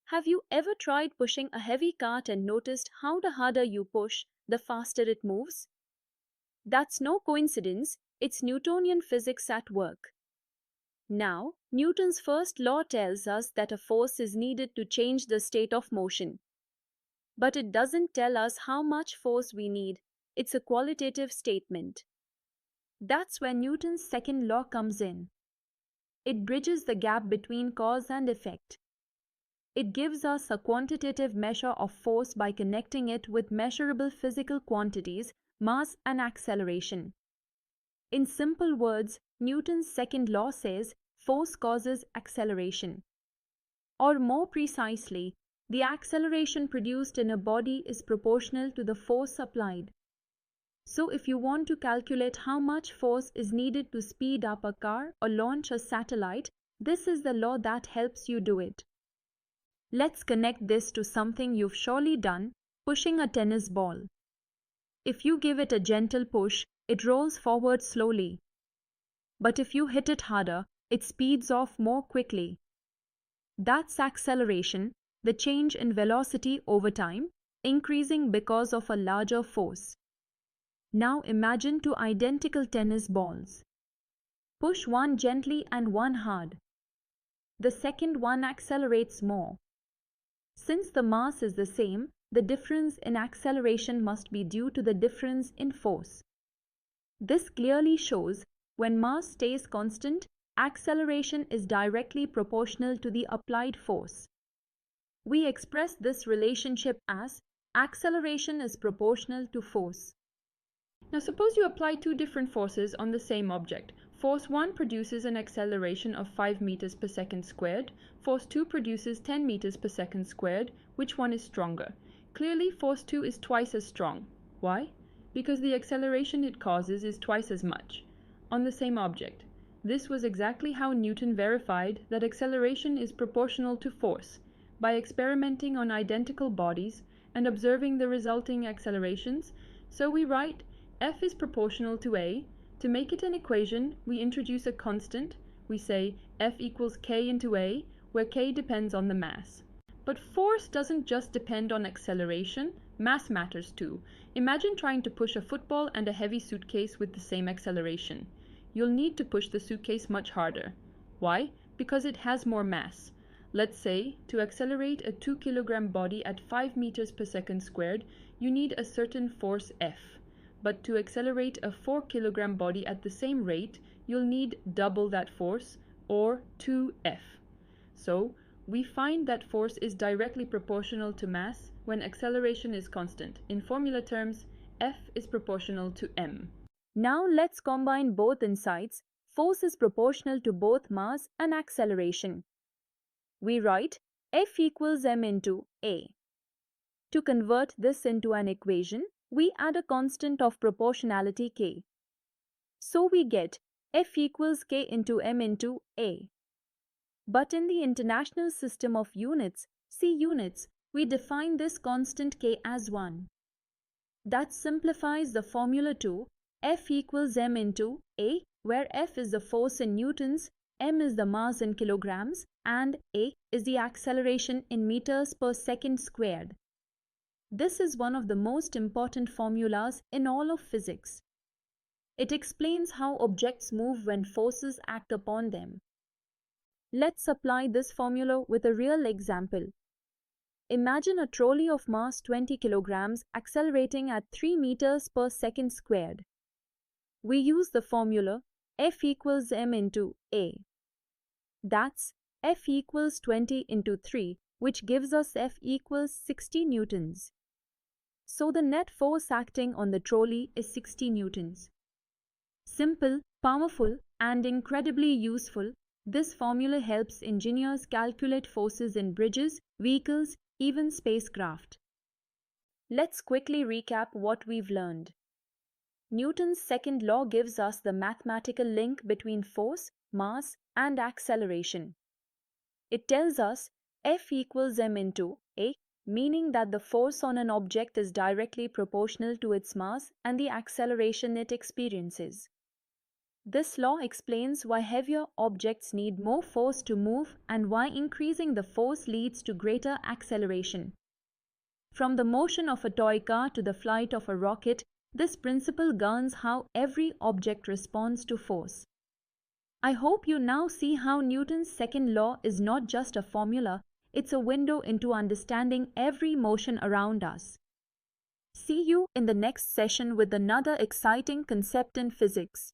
Have you ever tried pushing a heavy cart and noticed how the harder you push, the faster it moves? That's no coincidence, it's Newtonian physics at work. Now, Newton's first law tells us that a force is needed to change the state of motion. But it doesn't tell us how much force we need, it's a qualitative statement. That's where Newton's second law comes in. It bridges the gap between cause and effect. It gives us a quantitative measure of force by connecting it with measurable physical quantities, mass and acceleration. In simple words, Newton's second law says force causes acceleration. Or more precisely, the acceleration produced in a body is proportional to the force applied. So if you want to calculate how much force is needed to speed up a car or launch a satellite, this is the law that helps you do it. Let's connect this to something you've surely done, pushing a tennis ball. If you give it a gentle push, it rolls forward slowly. But if you hit it harder, it speeds off more quickly. That's acceleration, the change in velocity over time, increasing because of a larger force. Now imagine two identical tennis balls. Push one gently and one hard. The second one accelerates more. Since the mass is the same, the difference in acceleration must be due to the difference in force. This clearly shows when mass stays constant, acceleration is directly proportional to the applied force. We express this relationship as acceleration is proportional to force. Now suppose you apply two different forces on the same object. Force 1 produces an acceleration of 5 meters per second squared. Force 2 produces 10 meters per second squared. Which one is stronger? Clearly, force 2 is twice as strong. Why? Because the acceleration it causes is twice as much on the same object. This was exactly how Newton verified that acceleration is proportional to force, by experimenting on identical bodies and observing the resulting accelerations. So we write F is proportional to A. To make it an equation, we introduce a constant. We say F equals K into A, where K depends on the mass. But force doesn't just depend on acceleration, mass matters too. Imagine trying to push a football and a heavy suitcase with the same acceleration. You'll need to push the suitcase much harder. Why? Because it has more mass. Let's say, to accelerate a 2 kilogram body at 5 meters per second squared, you need a certain force F. But to accelerate a 4 kilogram body at the same rate, you'll need double that force, or 2F. So, we find that force is directly proportional to mass when acceleration is constant. In formula terms, F is proportional to m. Now let's combine both insights. Force is proportional to both mass and acceleration. We write F equals m into A. To convert this into an equation, we add a constant of proportionality k. So we get F equals k into m into A. But in the International System of Units, see units, we define this constant k as 1. That simplifies the formula to F equals m into A, where F is the force in newtons, m is the mass in kilograms, and A is the acceleration in meters per second squared. This is one of the most important formulas in all of physics. It explains how objects move when forces act upon them. Let's apply this formula with a real example. Imagine a trolley of mass 20 kilograms accelerating at 3 meters per second squared. We use the formula F equals m into A. That's F equals 20 into 3, which gives us F equals 60 newtons. So the net force acting on the trolley is 60 newtons. Simple, powerful, and incredibly useful, this formula helps engineers calculate forces in bridges, vehicles, even spacecraft. Let's quickly recap what we've learned. Newton's second law gives us the mathematical link between force, mass, and acceleration. It tells us F equals m into A, meaning that the force on an object is directly proportional to its mass and the acceleration it experiences. This law explains why heavier objects need more force to move and why increasing the force leads to greater acceleration. From the motion of a toy car to the flight of a rocket, this principle governs how every object responds to force. I hope you now see how Newton's second law is not just a formula, it's a window into understanding every motion around us. See you in the next session with another exciting concept in physics.